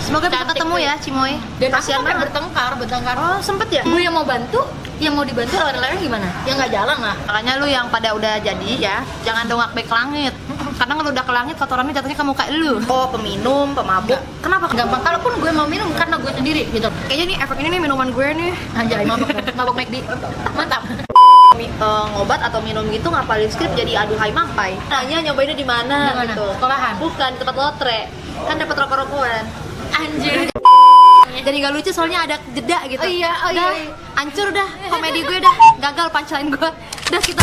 Semoga bisa ketemu ya, Cimoy. Dan aku kasihan sampai banget. bertengkar. Oh, sempet ya? Gue yang mau bantu, yang mau dibantu lawan-lawan gimana? Ya nggak jalan lah. Makanya lu yang pada udah jadi ya, jangan dongak back ke langit. Karena kalau udah ke langit, kotorannya jatuhnya ke muka lu. Oh, peminum, pemabuk. Kenapa? Gampang, kalaupun gue mau minum karena gue sendiri gitu. Kayaknya nih efek ini nih minuman gue nih. Anjay, mabok McD. Mantap. Ngobat atau minum gitu ngapalin skrip jadi aduhai mampai. Nanya nyobainnya di mana Di mana? gitu. Sekolahan? Bukan, di tempat lotre. Kan dapat rokok-rokokan. Anjir. Jadi nggak lucu soalnya ada jeda gitu. Oh iya. Hancur dah komedi gue dah. Gagal punchline gue. Udah kita.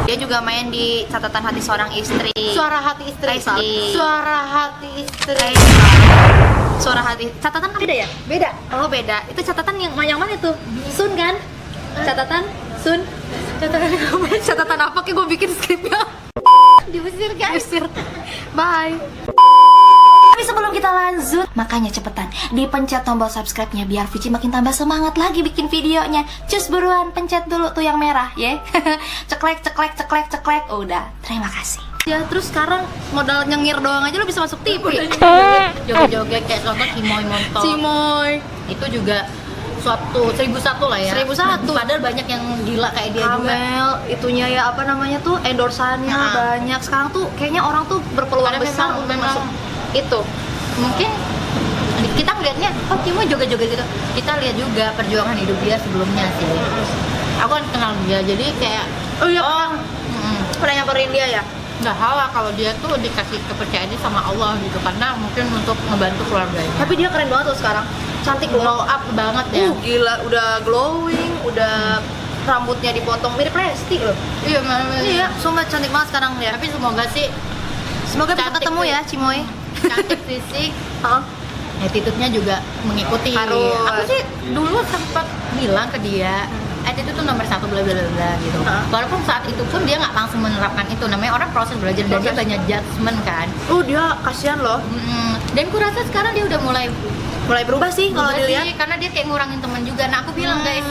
Dia juga main di Catatan Hati Seorang Istri. Suara hati istri. Raisa. Suara hati istri. Suara hati. Catatan kan beda ya? Beda. Oh beda. Itu catatan yang mana itu? Sun kan? Catatan Sun. Catatan apa? Kayak gue bikin skripnya. Diusir kan? Diusir. Bye. Tapi sebelum kita lanjut, makanya cepetan dipencet tombol subscribe-nya biar Vici makin tambah semangat lagi bikin videonya. Cus buruan, pencet dulu tuh yang merah ya. Ceklek. Udah, terima kasih. Ya terus sekarang modal nyengir doang aja lu bisa masuk TV. Joget-joget kayak contoh Cimoy Montok. Cimoy. Itu juga suatu 1001 lah ya. 1001. Padahal banyak yang gila kayak dia juga. Amel, itunya ya apa namanya tuh endorsannya banyak. Sekarang tuh kayaknya orang tuh berpeluang Karena besar untuk memang masuk itu. Mungkin kita ngeliatnya, oh Cimoy joget-joget gitu. Kita lihat juga perjuangan hidup dia sebelumnya sih. Aku kan kenal dia, jadi kayak Pernah nyamperin dia ya? nggak salah kalau dia tuh dikasih kepercayaannya sama Allah gitu, karena mungkin untuk ngebantu keluarganya. Tapi dia keren banget tuh sekarang. Cantik Glow up banget ya. Gila, udah glowing, udah rambutnya dipotong mirip Lesti loh. Iya, memang. Iya, sumpah cantik banget sekarang dia. Tapi semoga sih Semoga bisa cantik ketemu sih. ya, Cimoy. cantik fisik, Hah? attitude-nya juga mengikuti. Harus. Aku sih dulu sempat bilang ke dia, attitude itu nomor 1 bla bla bla gitu. Walaupun saat itu pun dia nggak langsung menerapkan itu, namanya orang proses belajar dan dia banyak judgement kan. Dia kasihan loh. Dan ku rasa sekarang dia udah mulai Berubah sih kalau berubah dilihat. sih, karena dia kayak ngurangin teman juga. Nah aku bilang guys,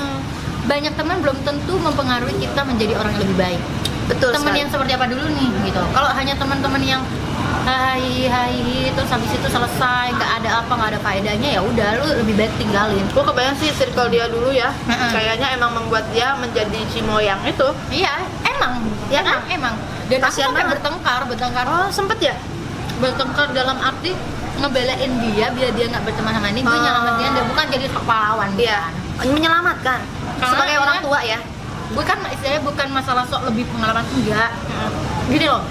banyak teman belum tentu mempengaruhi kita menjadi orang yang lebih baik. Betul Teman sekali. yang seperti apa dulu nih gitu. Kalau hanya teman-teman yang hai terus habis itu selesai, nggak ada apa, nggak ada faedahnya, ya udah lu lebih baik tinggalin. Gue kebayang sih circle dia dulu ya. Heeh. Kayaknya emang membuat dia menjadi Cimoy yang itu. Iya, emang. Ya emang. Dan aku Kasihan sampai banget. bertengkar. Oh, sempet ya? Bertengkar dalam arti ngebelain dia biar dia nggak berteman sama ini. Gue nyelamatin dia, bukan jadi pahlawan. Iya. Menyelamatkan. Karena Sebagai orang emang- tua ya. Gue kan istilahnya bukan masalah sok lebih pengalaman, enggak. Gini loh,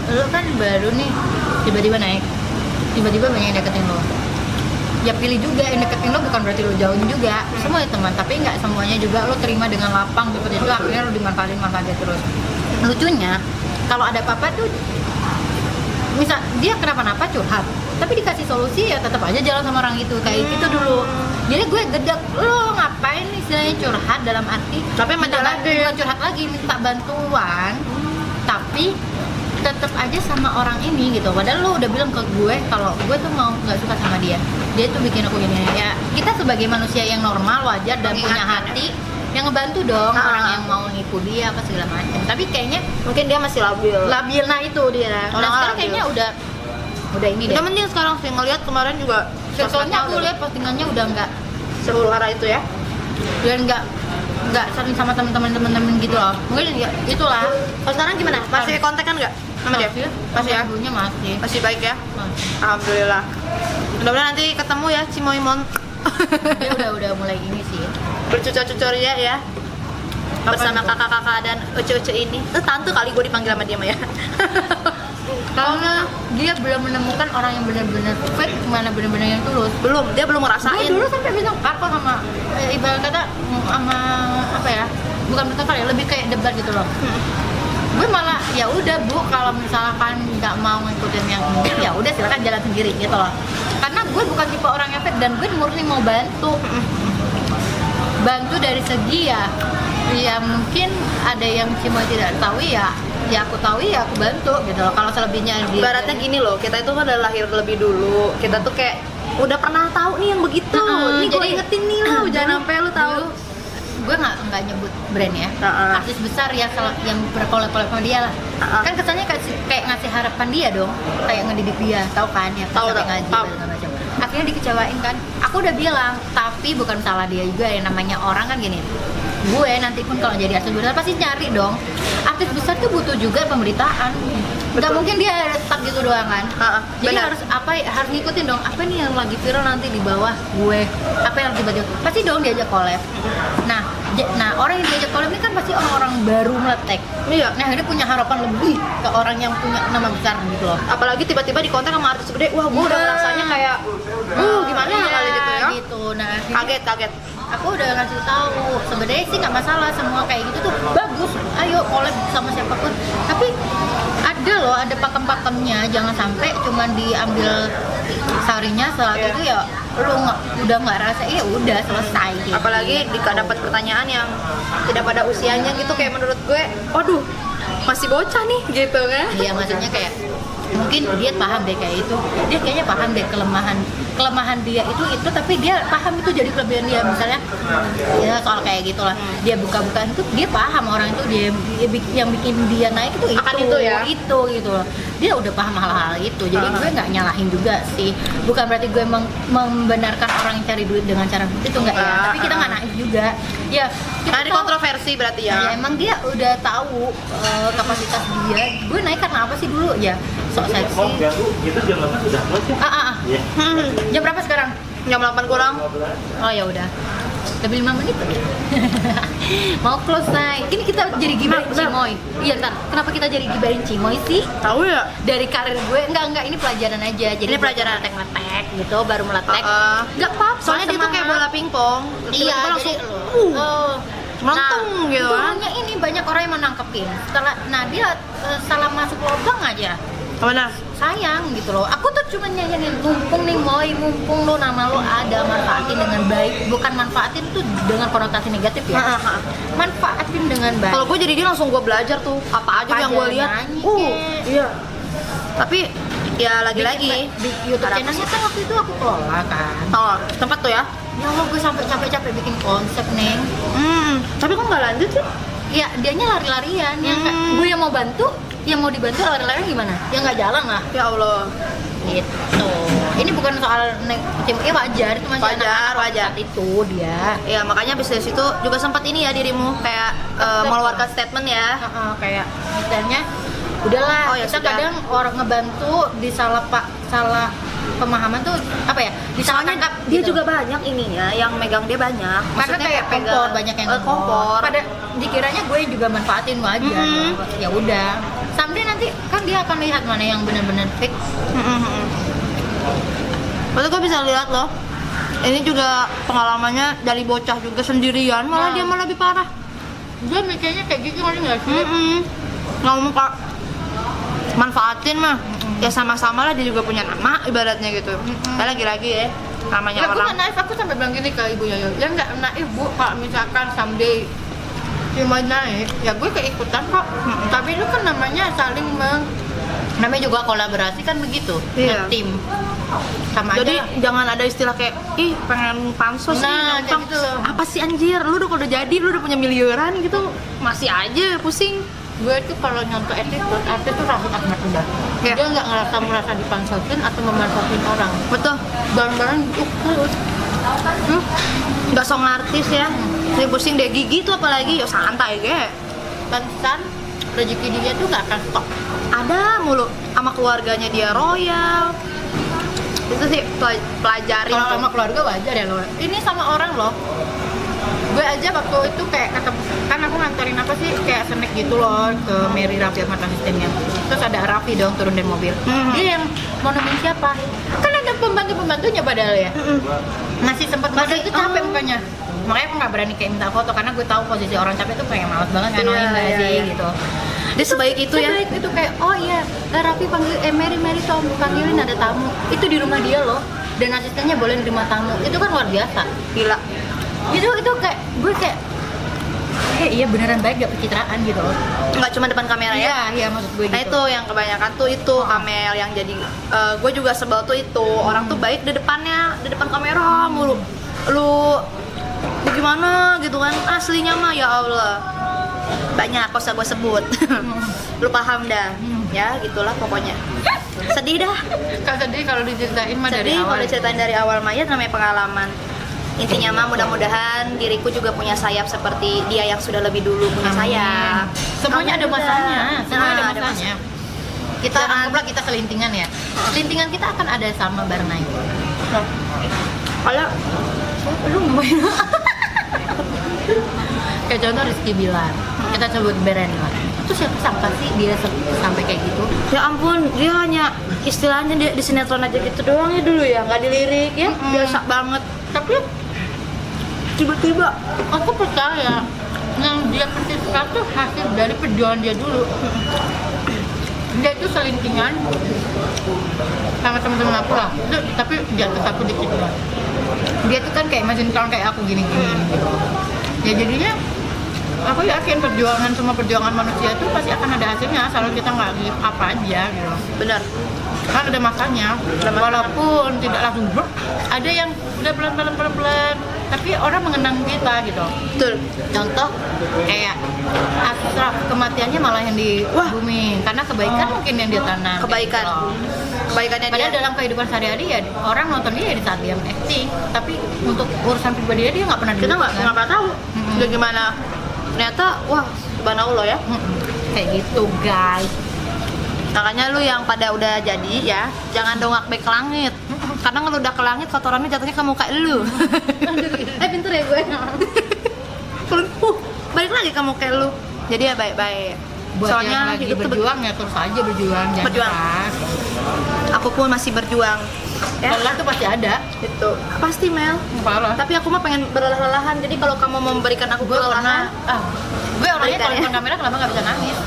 lo kan baru nih tiba-tiba naik, tiba-tiba banyak yang deketin lo. Ya pilih juga, yang deketin lo bukan berarti lo jauhin juga. Semuanya teman, tapi nggak semuanya juga lo terima dengan lapang seperti itu. Akhirnya lo dimanfaatin terus. Lucunya kalau ada apa-apa tuh, misal dia kenapa-napa curhat, tapi dikasih solusi ya tetap aja jalan sama orang itu kayak gitu dulu. Jadi gue gedek, lo ngapain istilahnya curhat dalam arti Tapi minta menjalani. bukan curhat lagi, minta bantuan, tapi tetap aja sama orang ini gitu. Padahal lo udah bilang ke gue kalau gue tuh mau nggak suka sama dia tuh bikin aku gini. Ya kita sebagai manusia yang normal, wajar dan punya hati, yang ngebantu dong orang yang mau nipu dia apa segala macam. Tapi kayaknya Mungkin dia masih labil. labil, nah itu dia. Dan Orang sekarang labil. kayaknya udah ini deh. Udah mending sekarang sih, ngeliat kemarin juga Soalnya aku sosmednya lihat postingannya udah nggak sebelum arah itu ya. dan nggak sering sama teman-teman gitu loh. Mungkin ya itulah. Kalau sekarang gimana? Masih kontekan nggak sama dia? Masih ya? Dulunya masih. Masih baik ya? Masih. Alhamdulillah. Mudah-mudahan nanti ketemu ya Cimoy Mon. Dia udah mulai ini sih. Bercucur-cucur ya. Bersama itu? kakak-kakak dan uce-uce ini. Tante kali gue dipanggil sama dia mah ya. Karena dia belum menemukan orang yang benar-benar fake, mana benar-benar yang tulus. Dia belum Gue ngerasain. dulu sampai bisa apa sama ibarat kata sama apa ya? Bukan bertengkar ya, lebih kayak debat gitu loh. Gue malah ya udah Bu, kalau misalkan nggak mau ngikutin yang ini ya udah silakan jalan sendiri gitu loh. Karena gue bukan tipe orang yang fake dan gue murni mau bantu. Bantu dari segi ya mungkin ada yang cuma tidak tahu ya aku tahu ya aku bantu gitu loh. Kalau selebihnya dia Ibaratnya gini loh, kita itu kan udah lahir lebih dulu. Kita tuh kayak udah pernah tahu nih yang begitu. Nih gue jadi- ingetin nih lo, jangan sampai lu tahu. Dulu, gue nggak nyebut brand ya, artis besar ya yang berkolab-kolab sama dia lah. Kan kesannya kayak ngasih harapan dia dong, kayak ngedidik dia, tahu kan ya, Tahu, sampai tahu. ngaji Tahu. dan segala macam. akhirnya dikecewain kan. Aku udah bilang, tapi bukan salah dia juga, yang namanya orang kan gini, gue nanti pun kalau jadi artis besar pasti nyari dong. Artis besar tuh butuh juga pemberitaan. Nggak mungkin dia stuck gitu doang kan. Jadi benar. harus ngikutin dong apa nih yang lagi viral nanti di bawah gue, apa yang tiba-tiba pasti dong diajak collab. Nah orang yang diajak collab ini kan pasti orang-orang baru meletek. Iya. Nah dia punya harapan lebih ke orang yang punya nama besar gitu loh. Apalagi tiba-tiba di konten sama artis gede, wah gue udah rasanya kayak gimana Iya, kali gitu ya. gitu. Nah Kaget. aku udah ngasih tahu sebenarnya sih nggak masalah, semua kayak gitu tuh bagus, ayo collab sama siapapun, tapi ada pakem-pakemnya, jangan sampai cuman diambil sarinya setelah itu ya lu udah nggak rasa, ya udah selesai gitu. Apalagi jika dapat pertanyaan yang tidak pada usianya gitu, kayak menurut gue, waduh masih bocah nih gitu kan. Iya, maksudnya kayak mungkin dia paham deh kayak itu, dia kayaknya paham deh kelemahan dia itu, tapi dia paham itu jadi kelebihan dia, misalnya ya soal kayak gitulah, dia buka-bukaan itu dia paham orang itu dia yang bikin dia naik itu Akan itu ya? itu gitu loh, dia udah paham hal-hal itu, jadi gue nggak nyalahin juga sih, bukan berarti gue membenarkan orang yang cari duit dengan cara itu enggak ya, tapi kita nggak naif juga ya. Ada kontroversi berarti Ya, ya. emang dia udah tahu kapasitas dia. Gue naik karena apa sih dulu ya? Sok seksi. Itu jam 8 sudah close ya? Iya. Jam berapa sekarang? Jam 8 kurang. Oh ya udah. Lebih 5 menit. Mau close naik. Ini kita jadi gibahin Cimoy. Iya, ntar. Kenapa kita jadi gibahin Cimoy sih? Tahu ya? Dari karir gue, enggak, ini pelajaran aja. Jadi Ini pelajaran. letek gitu, baru meletek. Enggak apa-apa. Soalnya dia tuh kayak bola pingpong. Iya, Tiba-tiba langsung jadi melengkung gitu kan. dulunya ini banyak orang yang menangkepin. Nah dia salah masuk lubang aja. Benar. Sayang gitu loh. Aku tuh cuma nyanyiin mumpung nih Moy, mumpung lo nama lo ada, manfaatin dengan baik. Bukan manfaatin tuh dengan konotasi negatif ya. Manfaatin dengan baik. Kalau gue jadi dia langsung gue belajar tuh apa aja yang gue lihat. Nyanyi, Iya. Tapi ya lagi-lagi di YouTube channelnya kan waktu itu aku kelola kan. oh, tempat tuh ya. Ya Allah, gue sampai capek-capek bikin konsep neng. Tapi kok nggak lanjut sih? Ya dianya lari-larian, gue yang mau bantu, yang mau dibantu lari-larian gimana? Ya nggak jalan lah. Ya Allah. Gitu. Ini bukan soal tim, wajar itu masih Wajar, anak-anak wajar. saat itu dia. Ya makanya abis dari situ juga sempat ini ya dirimu kayak mengeluarkan statement ya. Kayak misalnya udahlah, Oh, ya kita sudah. kadang orang ngebantu di salah pemahaman tuh apa ya? Disalah Soalnya tangkap dia gitu. juga banyak ininya, yang megang dia banyak. Karena Maksudnya kayak kompor, banyak yang kompor. Pada dikiranya gue juga manfaatin wajar. Ya udah. Someday nanti kan dia akan lihat mana yang benar-benar fake. Berarti gue bisa lihat loh. Ini juga pengalamannya dari bocah juga sendirian, malah Nah. dia malah lebih parah. Gue mikirnya kayak gitu kan nggak sih? Nggak mau manfaatin mah. Ya sama-sama lah, dia juga punya nama ibaratnya gitu. Ya lagi-lagi ya namanya Ya, gue orang. nggak naif, aku sampai bilang gini ke ibu Yoyo, ya nggak naif bu, kalau misalkan someday cuma naik, ya gue keikutan kok. Tapi itu kan namanya saling namanya juga kolaborasi kan begitu, Iya. tim sama Jadi aja. jangan ada istilah kayak ih pengen pansos nih Nah, gampang. kayak gitu loh. Apa sih anjir, lu udah jadi, lu udah punya miliaran gitu, masih aja pusing. Gue tuh kalau nyontoh artis tuh Raffi Ahmad udah. Ya. Dia nggak merasa dipansokin atau memanfaatin orang. Betul. Barang-barang terus. Nggak song artis ya. Saya pusing deh, Gigi tuh apalagi, yo santai ge. Pantesan rezeki dia tuh nggak akan stop. Ada mulu sama keluarganya dia royal. Itu sih pelajarin Kalau tuh. sama keluarga wajar ya lo. Ini sama orang loh. Gue aja waktu itu kayak ketemu, kan aku nganterin apa sih kayak snack gitu loh ke Mary Raffi Ahmad asistennya. Terus ada Raffi dong turun dari mobil. Dia yang mau nemenin siapa? Kan ada pembantunya padahal ya. Masih sempat masih itu capek mukanya. Makanya aku nggak berani kayak minta foto karena gue tahu posisi orang capek tuh kayak malas banget kan, annoying banget sih gitu. Dia sebaik itu ya. Sebaik itu kayak oh iya, Raffi panggil Mary tolong panggilin ada tamu. Itu di rumah dia loh. Dan asistennya boleh nerima tamu. Itu kan luar biasa. Gila. Itu kayak gue kayak iya beneran baik gak pencitraan gitu loh. Nggak cuma depan kamera ya. Iya maksud gue gitu. Nah itu yang kebanyakan tuh itu Kamel yang jadi gue juga sebel tuh itu orang tuh baik di depannya, di depan kamera mulu. Lu gimana gitu kan, aslinya mah ya Allah banyak kok usah gue sebut. Lu paham dah ya, gitulah pokoknya. Sedih dah. Kalau sedih kalau diceritain mah dari Sedih awal. kalau diceritain dari awal Maya, namanya pengalaman. Intinya mah mudah-mudahan diriku juga punya sayap seperti dia yang sudah lebih dulu punya Amin. sayap. Semuanya Kamu ada juga. masanya, semuanya Nah, ada masanya. Kita Jangan- anggaplah kita selintingan ya. Selintingan kita akan ada sama bareng naik. Kalau Lu ngapain? Kayak contoh Rizky Bilar, kita sebut Bereni lah. Itu siapa sangka sih dia sampai kayak gitu? ya ampun, dia hanya istilahnya dia di sinetron aja gitu doang ya dulu ya, nggak dilirik ya, biasa banget. Tapi Tiba-tiba aku percaya yang dia persis itu hasil dari perjuangan dia dulu. Dia itu selintingan sama teman-teman aku lah. Tapi di atas aku dikit lah. Dia tuh kan kayak mesin tahun kayak aku gini-gini gitu. Ya jadinya aku yakin semua perjuangan manusia itu pasti akan ada hasilnya asal kita nggak give up aja gitu. benar. Kan ada masanya, walaupun tidak langsung bruk, ada yang udah pelan-pelan tapi orang mengenang kita gitu. Betul. Contoh kayak Ashraf, kematiannya malah yang di bumi karena kebaikan mungkin yang dia tanam. Kebaikan. gitu loh. Kebaikannya dia. Padahal dalam kehidupan sehari-hari ya orang nonton dia di saat dia acting, tapi untuk urusan pribadi dia nggak pernah Kita dilihat, nggak pernah tahu dia gimana. Ternyata wah, subhanallah ya. Kayak gitu guys. Makanya lu yang pada udah jadi ya, jangan dongak baik ke langit. Karena kalau udah ke langit kotorannya jatuhnya ke muka lu. Pinter ya gue. Balik lagi ke muka lu. Jadi ya baik-baik. Buat yang Soalnya lagi hidup tuh berjuang ya terus aja berjuang, jangan Berjuang. keras. aku pun masih berjuang. Ya, Lelah tuh pasti ada. itu pasti Mel. Parah. Tapi aku mah pengen berlelah-lelahan. Jadi kalau kamu mau memberikan aku Gue pernah, kelelahan, gue orangnya Berikan kalau ya. depan kamera kenapa nggak bisa nangis?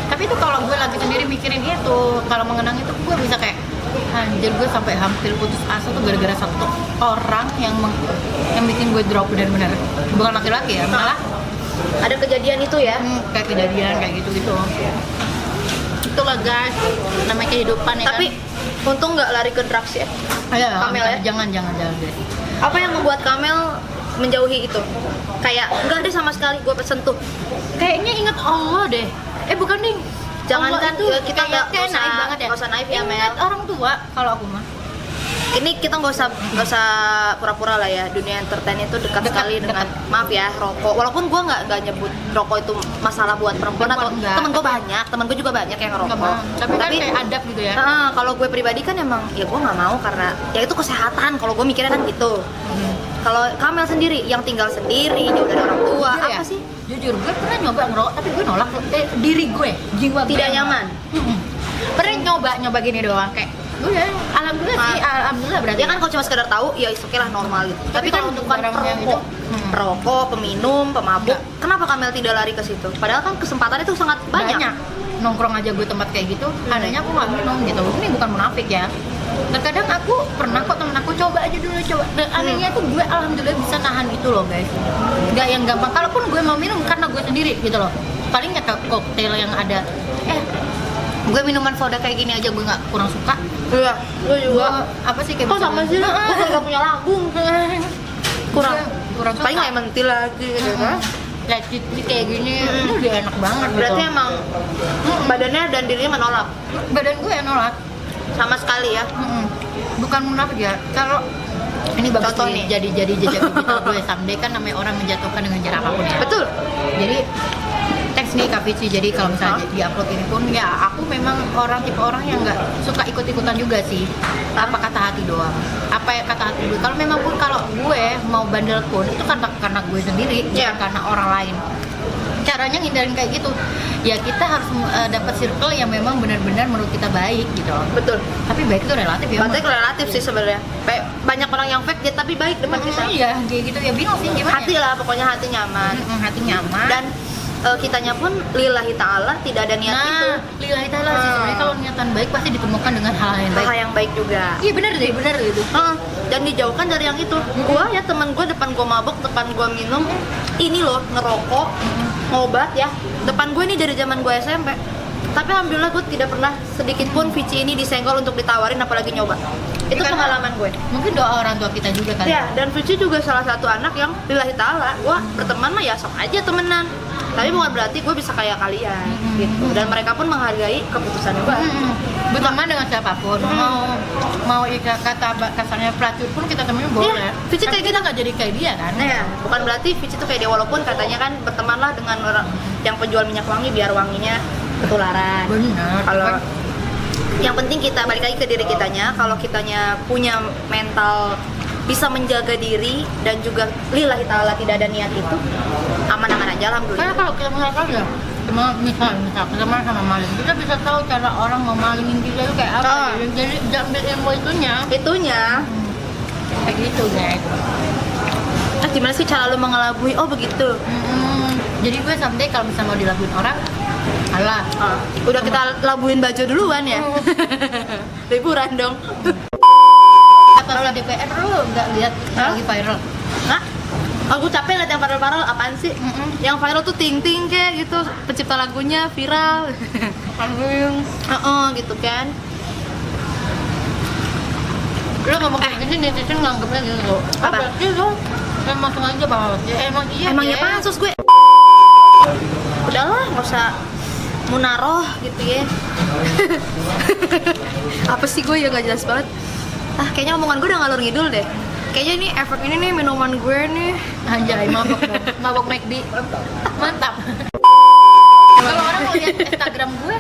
Tapi itu kalau gue lagi sendiri mikirin itu, kalau mengenang itu gue bisa kayak anjir, gue sampai hampir putus asa tuh gara-gara satu orang yang bikin gue drop benar-benar. Bukan laki-laki ya, malah ada kejadian itu ya. kayak kejadian kayak gitu-gitu. Itulah guys, namanya kehidupan ya Tapi untung nggak lari ke drugs ya. kan. Ayo, Kamel ya? jangan guys. Apa yang membuat Kamel menjauhi itu? Kayak enggak deh sama sekali gue sentuh. Kayaknya inget Allah deh. Bukan ding. Jangan Allah kan, itu ya, kita nggak kayak usah- naif banget ya. nggak usah naif ya, Ingat Mel. orang tua kalau aku mah. Ini kita nggak usah pura-pura lah ya. Dunia entertain itu dekat sekali dengan maaf ya rokok. Walaupun gue nggak nyebut rokok itu masalah buat perempuan atau Enggak. temen gue banyak. Temen gue juga banyak yang Enggak ngerokok. mau. Tapi kan kayak adab gitu ya. Kalau gue pribadi kan emang ya gue nggak mau karena ya itu kesehatan. Kalau gue mikirnya kan gitu. Kalau Kamel sendiri yang tinggal sendiri jauh dari orang tua Jujur apa ya? sih? Jujur, gue pernah nyoba ngerokok, tapi gue nolak diri gue, jiwa gue Tidak yang nyaman. Mm-mm. Pernah nyoba gini doang, kayak gue ya, alhamdulillah berarti. Ya kan kalau cuma sekedar tahu ya oke lah normal gitu. Tapi kan kalau untuk bukan barang yang perokok, itu, perokok, peminum, pemabuk. Enggak. Kenapa Kamel tidak lari ke situ? Padahal kan kesempatan itu sangat banyak. Nongkrong aja gue tempat kayak gitu, adanya aku nggak minum gitu. Ini bukan munafik ya. Terkadang aku pernah kok temen aku coba aja dulu coba. Dan anehnya tuh gue alhamdulillah bisa nahan itu loh guys. Gak yang gampang. Kalaupun gue mau minum karena gue sendiri gitu loh. Palingnya ke koktail yang ada. Gue minuman soda kayak gini aja gue nggak kurang suka. Iya, gue juga. Apa sih kayak Kok sama sih? Gue kayak gak punya lambung. Kurang suka. paling nggak mentil lagi gitu kan. Lecit kayak gini, itu udah enak banget Berarti gitu. emang badannya dan dirinya menolak Badan gue yang nolak. sama sekali ya. Bukan munafik ya. Kalau ini bagus Contoh nih, nih. jadi jejak digital gue someday kan namanya orang menjatuhkan dengan cara apapun ya. Betul. Jadi teks nih Kak Vici, jadi kalau misalnya di-upload ini pun ya aku memang tipe orang yang nggak suka ikut-ikutan juga sih. Apa kata hati doang, apa ya kata hati gue. Kalau memang pun kalau gue mau bandel pun itu karena gue sendiri, Iya. bukan karena orang lain. Caranya ngindarin kayak gitu ya, kita harus dapat circle yang memang benar-benar menurut kita baik gitu loh. Betul. Tapi baik itu relatif ya. Berarti relatif sih sebenarnya. Kayak banyak orang yang fake dia tapi baik depan kita. Iya, kayak gitu ya, bingung sih gimana. Hati lah, pokoknya hati nyaman. Hati nyaman. Dan kitanya pun lillahi ta'ala tidak ada niat itu. Lillahi ta'ala sih sebenarnya kalau niatan baik pasti ditemukan dengan hal yang baik. Hal yang baik juga. Iya benar deh, benar gitu. Dan dijauhkan dari yang itu. Gua ya teman gua depan gua mabok, depan gua minum, ini loh ngerokok, ngobat ya. Depan gue ini dari zaman gua SMP. Tapi alhamdulillah gue tidak pernah sedikit pun Vici ini disenggol untuk ditawarin apalagi nyoba. Itu Karena pengalaman gue. Mungkin doa orang tua kita juga kali. Ya, dan Vici juga salah satu anak yang lillahi ta'ala. Gua berteman mah ya sok aja temenan. Tapi bukan berarti gue bisa kayak kalian gitu. Dan mereka pun menghargai keputusan gue. berteman dengan siapapun. Mau kata kasarnya pelacur pun kita temenin boleh. Iya, Vici Tapi kayak kita nggak jadi kayak dia kan. Nah, bukan berarti Vici tuh kayak dia, walaupun katanya kan bertemanlah dengan orang yang penjual minyak wangi biar wanginya ketularan. Benar. Kalau yang penting kita balik lagi ke diri kitanya, kalau kitanya punya mental bisa menjaga diri dan juga lillahi ta'ala tidak ada niat itu, aman-aman aja Karena alhamdulillah. kalau kita misalkan ya, misal kita main sama maling, kita bisa tahu cara orang mau malingin kita itu kayak apa. Oh. Jadi ambil ilmu itunya. Kayak gitu guys. gimana sih cara lu mengelabui? Oh begitu. Jadi gue someday kalau misalnya mau dilakuin orang, alah. Udah kita labuin baju duluan ya. Liburan dong. Kalau DPR lu nggak lihat lagi viral? Hah? Aku capek liat yang viral-viral, apaan sih? Yang viral tuh ting-ting kayak gitu, pencipta lagunya viral. Gitu kan. Lu ngomong kayak gini, netizen nganggepnya gitu. Apa? Berarti lu emang sengaja banget. Ya emang iya. Emang ya pansus gue. Udahlah, nggak usah munaroh gitu ya. Apa sih gue ya nggak jelas banget. Kayaknya omongan gue udah ngalur ngidul deh. Kayaknya ini efek ini nih minuman gue nih. Anjay, mabok dong. Mabok McD. Mantap. Kalau orang mau lihat Instagram gue,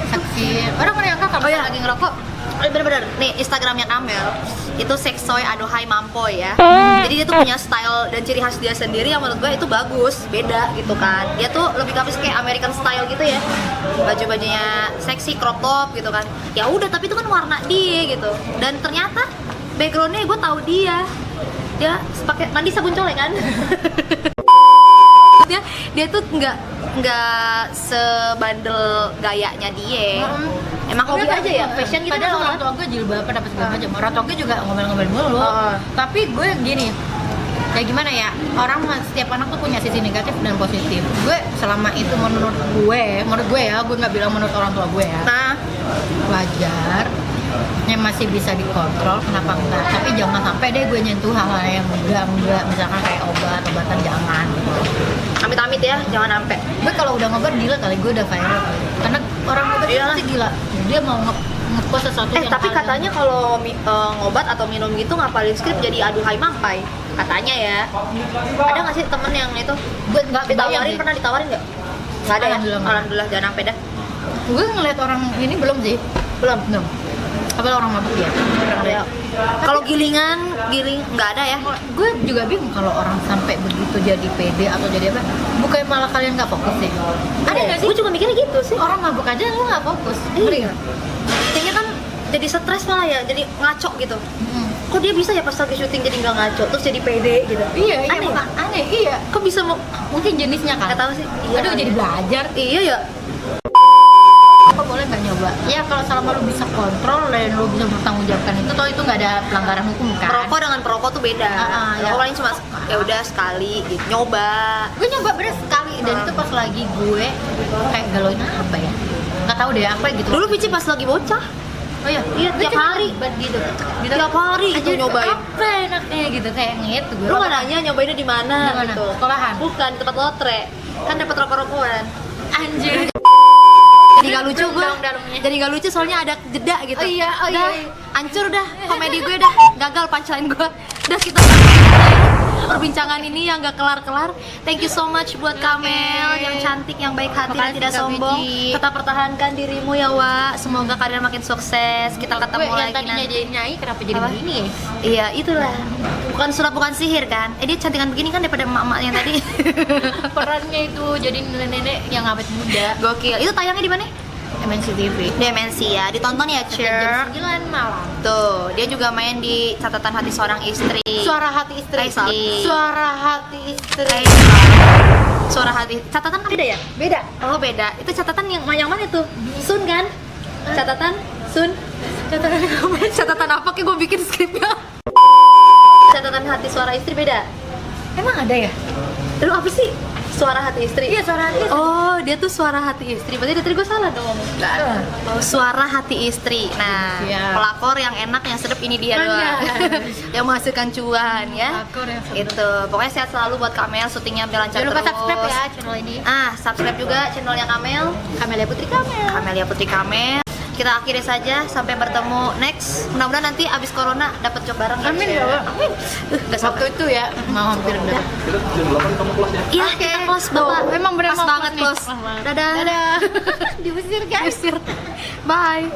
saksi orang menyangka kalau lagi ngerokok. Bener-bener, nih Instagramnya Kamel itu seksoy adohai mampoy ya. Jadi dia tuh punya style dan ciri khas dia sendiri yang menurut gue itu bagus, beda gitu kan. Dia tuh lebih kapis kayak American style gitu ya. Baju-bajunya seksi, crop top gitu kan. Ya udah, tapi itu kan warna dia gitu. Dan ternyata backgroundnya gue tahu dia pakai mandi sabun colek kan. dia tuh nggak sebandel gayanya dia. Emang hobi aja ya, fashion gitu. Padahal orang kan. tua gue jilbaban apa segala macam. Orang tua gue juga ngomel-ngomel mulu. Tapi gue gini, kayak gimana ya, orang setiap anak tuh punya sisi negatif dan positif. Gue selama itu menurut gue ya, gue nggak bilang menurut orang tua gue ya, wajar yang masih bisa dikontrol, kenapa enggak. Tapi jangan sampai deh gue nyentuh hal-hal yang enggak, misalkan kayak obatan jangan gitu. Amit-amit ya, jangan sampai. Gue kalau udah ngobat gila kali, gue udah viral kali. Karena orang ngobat itu pasti gila, dia mau ngepost sesuatu yang Tapi paling- katanya kalau ngobat atau minum gitu ngapalin skrip jadi aduhai mampai katanya ya. Ada nggak sih temen yang itu? gue nggak Ditawarin, sih. pernah ditawarin nggak? Nggak ada ya? Alhamdulillah nggak. Alhamdulillah, jangan sampai dah. Gue ngeliat orang ini belum sih, belum. Apa orang mabuk ya? Ya. Kalau giling nggak ada ya? Gue juga bingung kalau orang sampai begitu jadi pede atau jadi apa, bukan malah kalian nggak fokus sih? Ada nggak sih? Gue juga mikirnya gitu sih. Orang mabuk aja lu nggak fokus. Iya. Kayaknya kan jadi stres malah ya, jadi ngaco gitu. Kok dia bisa ya pas lagi syuting jadi nggak ngaco, terus jadi pede gitu? Iya, Aneh. aneh, iya. Kok bisa mau? Mungkin jenisnya kan. Nggak tahu sih. Iya, Aduh, kali jadi ya. belajar. Iya ya. Apa boleh nggak nyoba? Ya kalau selama lu bisa kontrol dan lu bisa bertanggungjawabkan itu, toh itu nggak ada pelanggaran hukum kan? Perokok dengan perokok tuh beda. Ya. Perokok paling cuma ya udah sekali gitu, nyoba. Gue nyoba bener sekali dan itu pas lagi gue kayak galauin apa ya? Nggak tahu deh apa gitu. Dulu Vici pas lagi bocah, Oh iya, Iya, tiap hari. gitu. tiap hari itu nyobain. Apa enaknya gitu kayak gitu gue. Lu nggak nanya nyobainnya di mana Di mana? gitu? Sekolahan? Bukan, di tempat lotre. Kan dapat rokok-rokokan. Anjir. Jadi nggak lucu gue. Dalamnya. Jadi nggak lucu soalnya ada jeda gitu. Oh iya. Udah, hancur dah komedi gue dah. Gagal punchline gue. Udah kita perbincangan ini yang gak kelar-kelar. Thank you so much buat Kamel yang cantik, yang baik hati dan Makasih, tidak Kak sombong. Vici. Tetap pertahankan dirimu ya, Wak. Semoga kalian makin sukses. Kita ketemu Gue yang lagi tadinya nanti. jadi nyai kenapa jadi Apa? begini ya? Iya, itulah. Bukan sulap, bukan sihir kan? Dia cantikan begini kan daripada emak-emak yang tadi. Perannya itu jadi nenek-nenek yang awet muda. Gokil. Itu tayangnya di mana? MNC TV. Demensi ya. Ditonton ya, Jam Cer. 9 malam. Tuh, dia juga main di Catatan Hati Seorang Istri. Suara hati istri. Kaisal. Suara hati istri. Suara hati. Catatan kan beda ya? Beda. Oh, beda. Itu catatan yang mana itu? Sun kan? Catatan Sun. Catatan apa? Kayak gue bikin skripnya. Catatan Hati Suara Istri beda. Emang ada ya? Lu apa sih? Suara Hati Istri. Iya, suara hati istri. Oh, dia tuh Suara Hati Istri. Berarti dari gue salah dong ngomong. Enggak ada. Oh, Suara Hati Istri. Nah, Iya. pelakor yang enak, yang sedap ini dia doang. Benar. Yang menghasilkan cuan ya. Pelakor yang sedap. Itu. Pokoknya sehat selalu buat Kamel, syutingnya biar lancar Jangan lupa terus. subscribe ya channel ini. Subscribe juga channelnya Kamel. Kamelia Putri Kamel. Kamelia Putri Kamel. kita akhiri saja, sampai bertemu next. Mudah-mudahan nanti abis corona dapat job bareng. Amin ya Allah. Amin. Gak Waktu itu ya mau hampir udah. Kita jam 8 kamu kelas ya? Iya, kita close Bapak. Emang bener pas mau banget close nih. close. Pas banget. Dadah. Dadah. Diusir guys. Bye.